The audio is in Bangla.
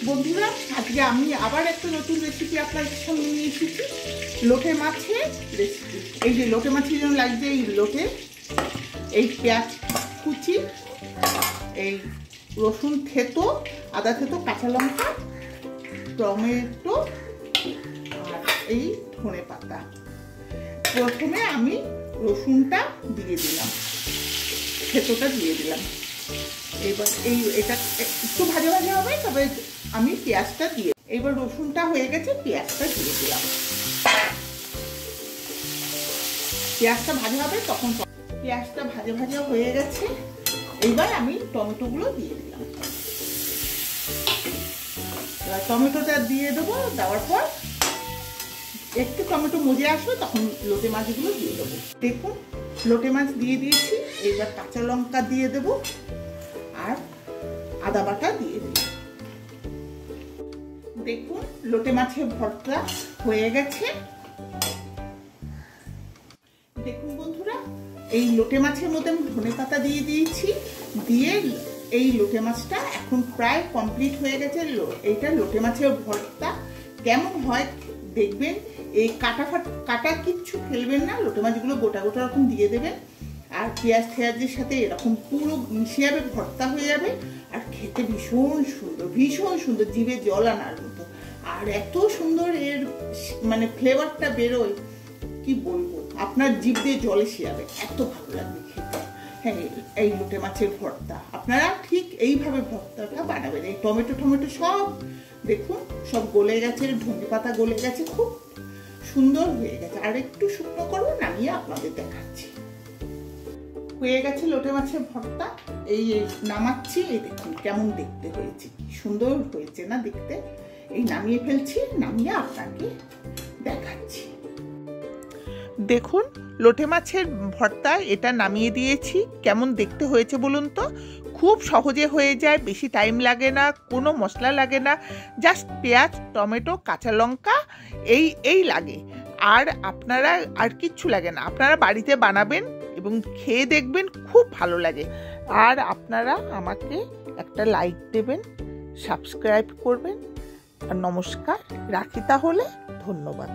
বন্ধুরা, আজকে আমি আবার একটা নতুন রেসিপি আপনাদের সামনে নিয়ে এসেছি। লোটে মাছের রেসিপি। এই যে লোটে মাছের জন্য লাগছে এই লোটে, এই পেঁয়াজ কুচি, এই রসুন থেতো, আদা থেতো, কাঁচা লঙ্কা, টমেটো আর এই ধনে পাতা। প্রথমে আমি রসুনটা দিয়ে দিলাম, থেতোটা দিয়ে দিলাম। এবার এটা একটু ভাজা ভাজা হবে, তবে আমি পেঁয়াজটা দিয়ে, এবার রসুনটা হয়ে গেছে, পেঁয়াজটা দিয়ে দিলাম। পেঁয়াজটা ভাজা হবে তখন, পেঁয়াজটা ভাজা ভাজা হয়ে গেছে। এবার আমি টমেটোগুলো দিয়ে দিলাম। এবার টমেটোটা দিয়ে দেবো, দেওয়ার পর একটু টমেটো মজে আসবে, তখন লোটে মাছগুলো দিয়ে দেবো। দেখুন লোটে মাছ দিয়ে দিয়েছি। এবার কাঁচা লঙ্কা দিয়ে দেবো আর আদা বাটা দিয়ে দিই। দেখুন লোটে মাছের ভর্তা হয়ে গেছে। দেখুন বন্ধুরা, এই লোটে মাছের মধ্যে আমি ধনে পাতা দিয়ে দিয়েছি, দিয়ে এই লোটে মাছটা এখন প্রায় কমপ্লিট হয়ে গেছে। এইটা লোটে মাছের ভর্তা কেমন হয় দেখবেন। এই কাটা কিচ্ছু ফেলবেন না, লোটে মাছগুলো গোটা গোটা রকম দিয়ে দেবেন। আর পেঁয়াজ ঠেয়াজের সাথে এরকম পুরো মিশে যাবে, ভর্তা হয়ে যাবে। আর খেতে ভীষণ সুন্দর, ভীষণ সুন্দর, জিভে জল আনার মতো। আর এত সুন্দর এর মানে ফ্লেভারটা বেরোয়, কি বলবো, আপনার জিভ দিয়ে জল এসে যাবে, এত ভালো লাগবে খেতে। হ্যাঁ, এই লোটে মাছের ভর্তা আপনারা ঠিক এইভাবে ভর্তাটা বানাবেন। এই টমেটো সব দেখুন সব গলে গেছে, ধনে পাতা গলে গেছে, খুব সুন্দর হয়ে গেছে। আর একটু শুকনো করবো, নামিয়ে আপনাদের দেখাচ্ছি। হয়ে গেছে লোটে মাছের ভর্তা, এই নামাচ্ছি। এই দেখুন কেমন দেখতে হয়েছে, কি সুন্দর হয়েছে না দেখতে। এই নামিয়ে ফেলছি, নামিয়ে আপনাকে দেখাচ্ছি। দেখুন লোটে মাছের ভর্তা এটা নামিয়ে দিয়েছি। কেমন দেখতে হয়েছে বলুন তো? খুব সহজে হয়ে যায়, বেশি টাইম লাগে না, কোনো মশলা লাগে না, জাস্ট পেঁয়াজ, টমেটো, কাঁচা লঙ্কা এই লাগে। আর আপনারা আর কিচ্ছু লাগে না। আপনারা বাড়িতে বানাবেন এবং খেয়ে দেখবেন, খুব ভালো লাগে। আর আপনারা আমাকে একটা লাইক দেবেন, সাবস্ক্রাইব করবেন। আর নমস্কার, রাখি তাহলে, ধন্যবাদ।